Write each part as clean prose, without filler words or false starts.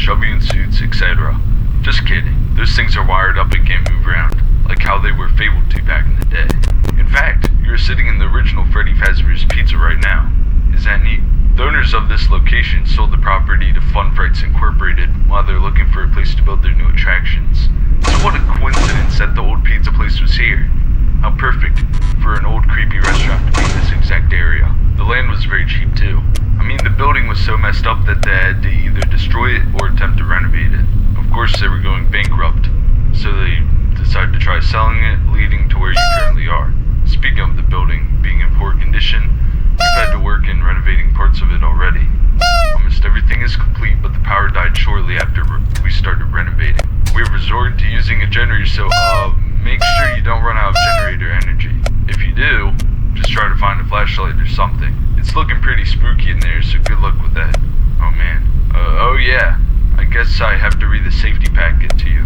chubby in suits, etc. Just kidding. Those things are wired up and can't move around, like how they were fabled to back in the day. In fact, you're sitting in the original Freddy Fazbear's Pizza right now. Is that neat? The owners of this location sold the property to Fright Incorporated while they're looking for a place to build their new attractions. So what a coincidence that the old pizza place was here. How perfect for an old creepy restaurant to be in this exact area. The land was very cheap too. I mean, the building was so messed up that they had to either destroy it or attempt to renovate it. Of course, they were going bankrupt, so they decided to try selling it, leading to where you currently are. Speaking of the building being in poor condition, we've had to work in renovating parts of it already. Almost everything is complete, but the power died shortly after we started renovating. We have resorted to using a generator, so make sure you don't run out of generator energy. If you do, just try to find a flashlight or something. It's looking pretty spooky in there, so good luck with that. Oh man. Oh yeah. I guess I have to read the safety packet to you.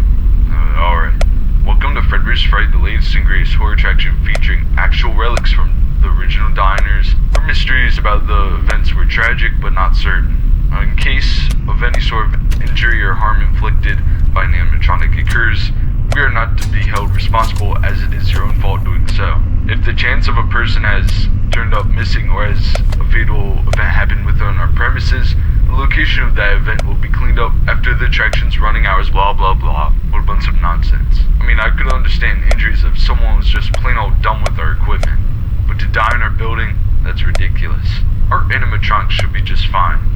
Alright. Welcome to frebears, Fright, the latest and greatest horror attraction featuring actual relics from the original diners, where mysteries about the events were tragic but not certain. In case of any sort of injury or harm inflicted by an animatronic occurs, we are not to be held responsible, as it is your own fault doing so. If the chance of a person has turned up missing or has a fatal event happened within our premises, the location of that event will be cleaned up after the attraction's running hours, blah blah blah. What a bunch of nonsense. I mean, I could understand injuries if someone was just plain old dumb with our equipment, but to die in our building, that's ridiculous. Our animatronics should be just fine.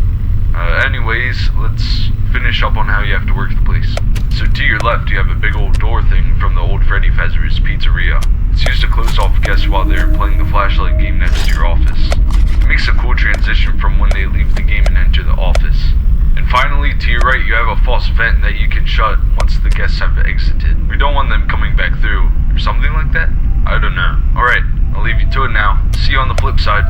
Anyways, let's finish up on how you have to work the place. So to your left, you have a big old door thing from the old Freddy Fazbear's Pizzeria. It's used to close off guests while they're playing the flashlight game next to your office. It makes a cool transition from when they leave the game and enter the office. And finally, to your right, you have a false vent that you can shut once the guests have exited. We don't want them coming back through, or something like that? I don't know. Alright, I'll leave you to it now. See you on the flip side.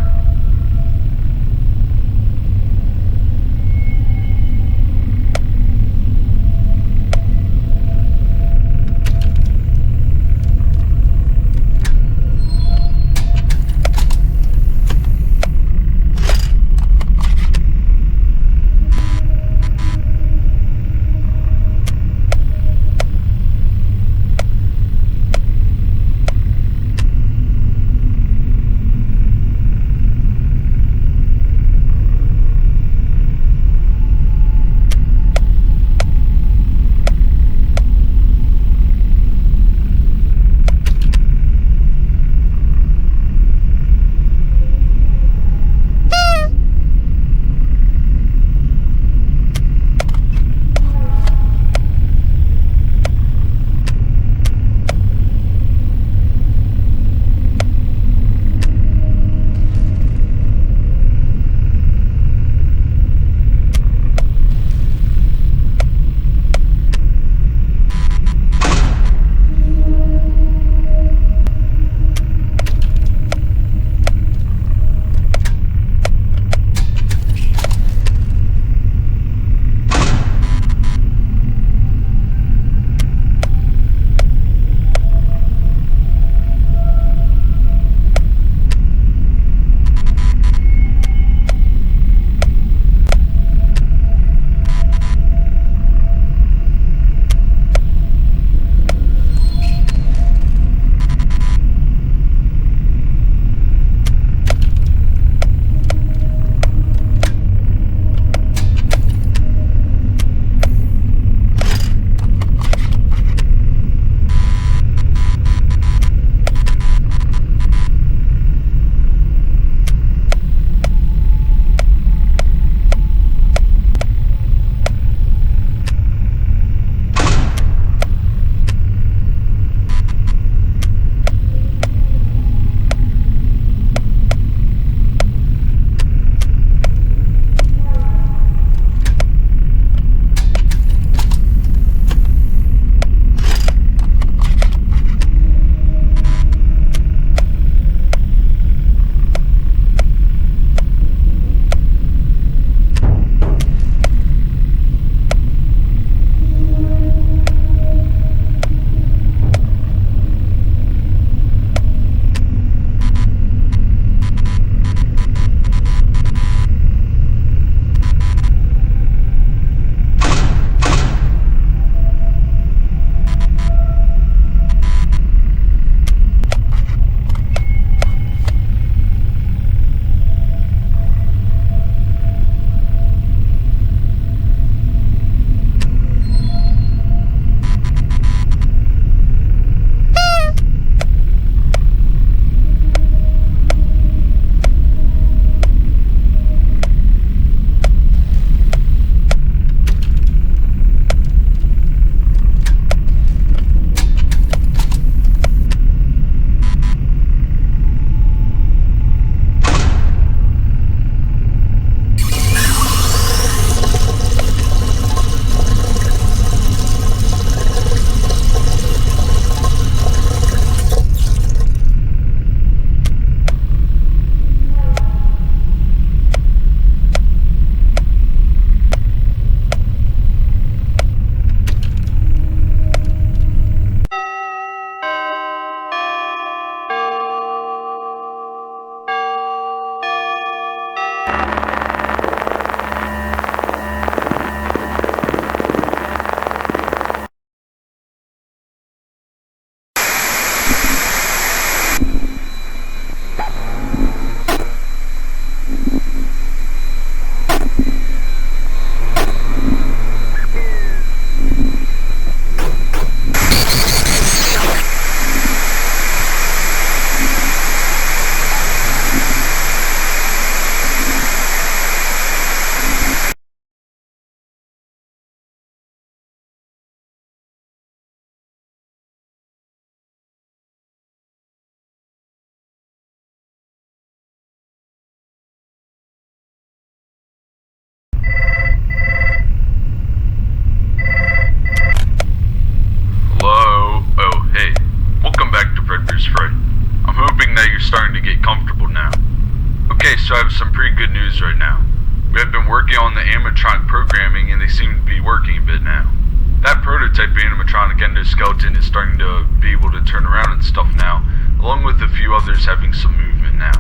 pretty good news right now. We have been working on the animatronic programming and they seem to be working a bit now. That prototype animatronic endoskeleton is starting to be able to turn around and stuff now, along with a few others having some movement now.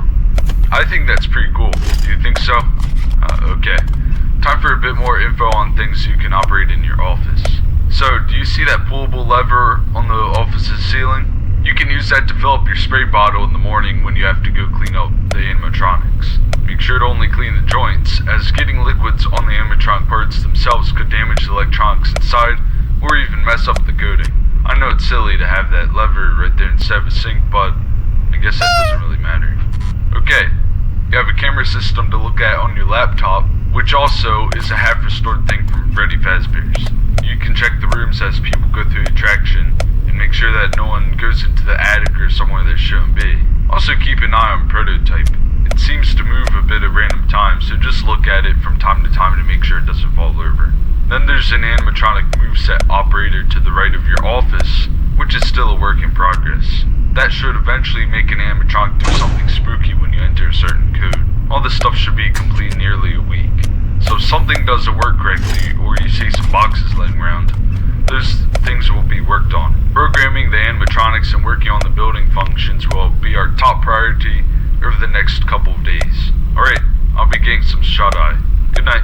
I think that's pretty cool. Do you think so? Okay. Time for a bit more info on things you can operate in your office. So, do you see that pullable lever on the office's ceiling? You can use that to fill up your spray bottle in the morning when you have to go clean up the animatronics. Make sure to only clean the joints, as getting liquids on the animatronic parts themselves could damage the electronics inside, or even mess up the coating. I know it's silly to have that lever right there instead of a sink, but I guess that doesn't really matter. Okay, you have a camera system to look at on your laptop, which also is a half-restored thing from Freddy Fazbear's. You can check the rooms as people go through the attraction, and make sure that no one goes into the attic or somewhere they shouldn't be. Also keep an eye on prototype. It seems to move a bit at random times, so just look at it from time to time to make sure it doesn't fall over. Then there's an animatronic moveset operator to the right of your office, which is still a work in progress. That should eventually make an animatronic do something spooky when you enter a certain code. All this stuff should be complete in nearly a week. So if something doesn't work correctly, or you see some boxes laying around, those things will be worked on. Programming the animatronics and working on the building functions will be our top priority over the next couple of days. Alright, I'll be getting some shut-eye. Good night.